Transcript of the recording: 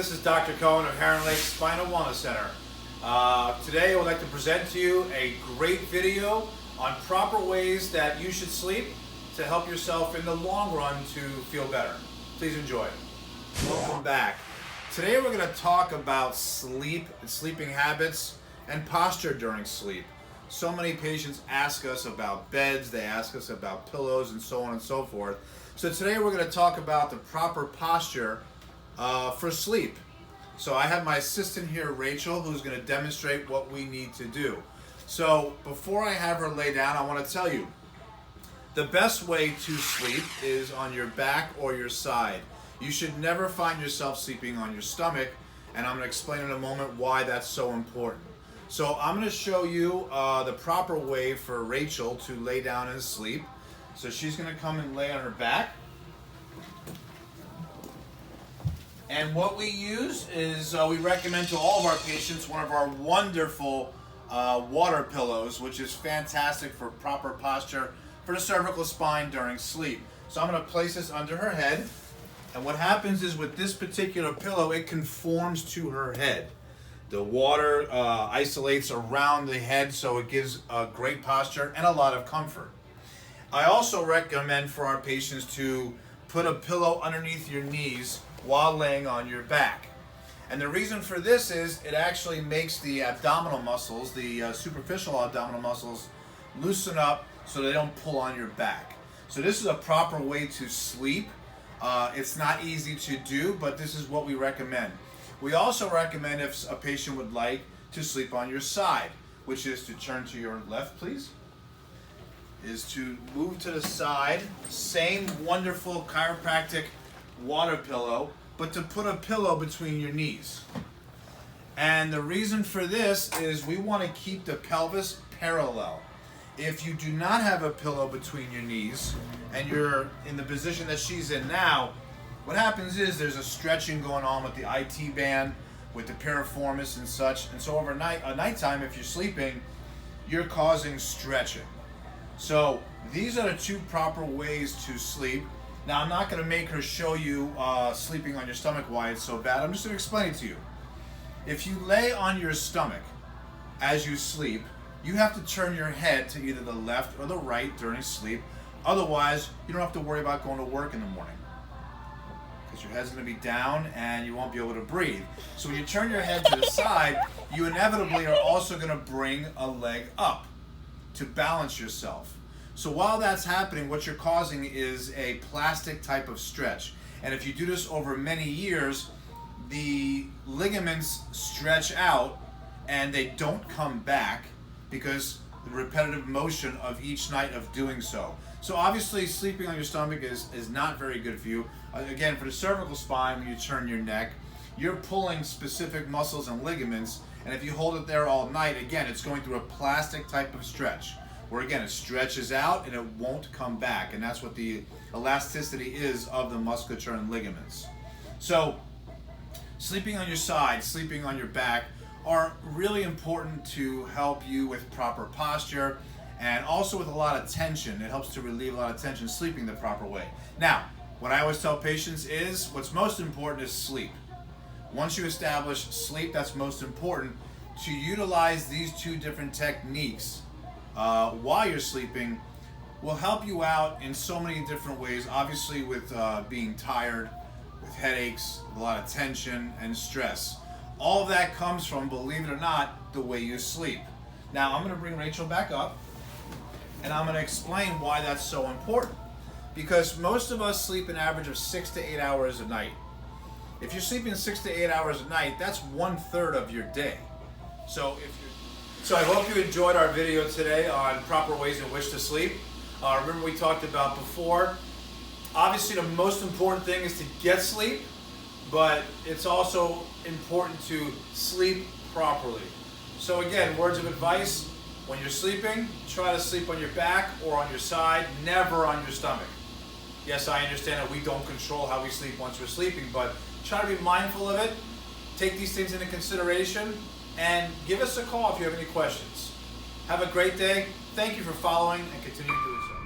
this is Dr. Cohen of Heron Lake Spinal Wellness Center. Today I would like to present to you a great video on proper ways that you should sleep to help yourself in the long run to feel better. Please enjoy. Welcome back. Today we're going to talk about sleep and sleeping habits and posture during sleep. So many patients ask us about beds, they ask us about pillows and so on and so forth. So today we're going to talk about the proper posture for sleep. So I have my assistant here, Rachel, who's going to demonstrate what we need to do. So before I have her lay down, I want to tell you, the best way to sleep is on your back or your side. You should never find yourself sleeping on your stomach, and I'm going to explain in a moment why that's so important. So I'm going to show you the proper way for Rachel to lay down and sleep. So she's going to come and lay on her back. And what we use is, we recommend to all of our patients one of our wonderful water pillows, which is fantastic for proper posture for the cervical spine during sleep. So I'm going to place this under her head. And what happens is with this particular pillow, it conforms to her head. The water isolates around the head, so it gives a great posture and a lot of comfort. I also recommend for our patients to put a pillow underneath your knees while laying on your back. And the reason for this is it actually makes the abdominal muscles, the superficial abdominal muscles, loosen up so they don't pull on your back. So this is a proper way to sleep. It's not easy to do, but this is what we recommend. We also recommend, if a patient would like, to sleep on your side, which is to turn to your left, please, is to move to the side, same wonderful chiropractic water pillow, but to put a pillow between your knees. And the reason for this is we want to keep the pelvis parallel. If you do not have a pillow between your knees and you're in the position that she's in now, what happens is there's a stretching going on with the IT band, with the piriformis and such. And so overnight, at nighttime, if you're sleeping, you're causing stretching. So these are the two proper ways to sleep. Now, I'm not going to make her show you sleeping on your stomach, why it's so bad. I'm just going to explain it to you. If you lay on your stomach as you sleep, you have to turn your head to either the left or the right during sleep. Otherwise, you don't have to worry about going to work in the morning, because your head's going to be down and you won't be able to breathe. So when you turn your head to the side, you inevitably are also going to bring a leg up to balance yourself. So while that's happening, what you're causing is a plastic type of stretch. And if you do this over many years, the ligaments stretch out and they don't come back because the repetitive motion of each night of doing so. So obviously sleeping on your stomach is not very good for you. Again, for the cervical spine, when you turn your neck, you're pulling specific muscles and ligaments, and if you hold it there all night, again, it's going through a plastic type of stretch, where again, it stretches out and it won't come back, and that's what the elasticity is of the musculature and ligaments. So sleeping on your side, sleeping on your back are really important to help you with proper posture and also with a lot of tension. It helps to relieve a lot of tension sleeping the proper way. Now, what I always tell patients is what's most important is sleep. Once you establish sleep, that's most important. To utilize these two different techniques while you're sleeping will help you out in so many different ways. Obviously with being tired, with headaches, with a lot of tension and stress. All of that comes from, believe it or not, the way you sleep. Now I'm going to bring Rachel back up and I'm going to explain why that's so important. Because most of us sleep an average of 6 to 8 hours a night. If you're sleeping 6 to 8 hours a night, that's 1/3 of your day. So I hope you enjoyed our video today on proper ways in which to sleep. Remember we talked about before, obviously the most important thing is to get sleep, but it's also important to sleep properly. So again, words of advice, when you're sleeping, try to sleep on your back or on your side, never on your stomach. Yes, I understand that we don't control how we sleep once we're sleeping, but try to be mindful of it, take these things into consideration, and give us a call if you have any questions. Have a great day. Thank you for following and continue doing so.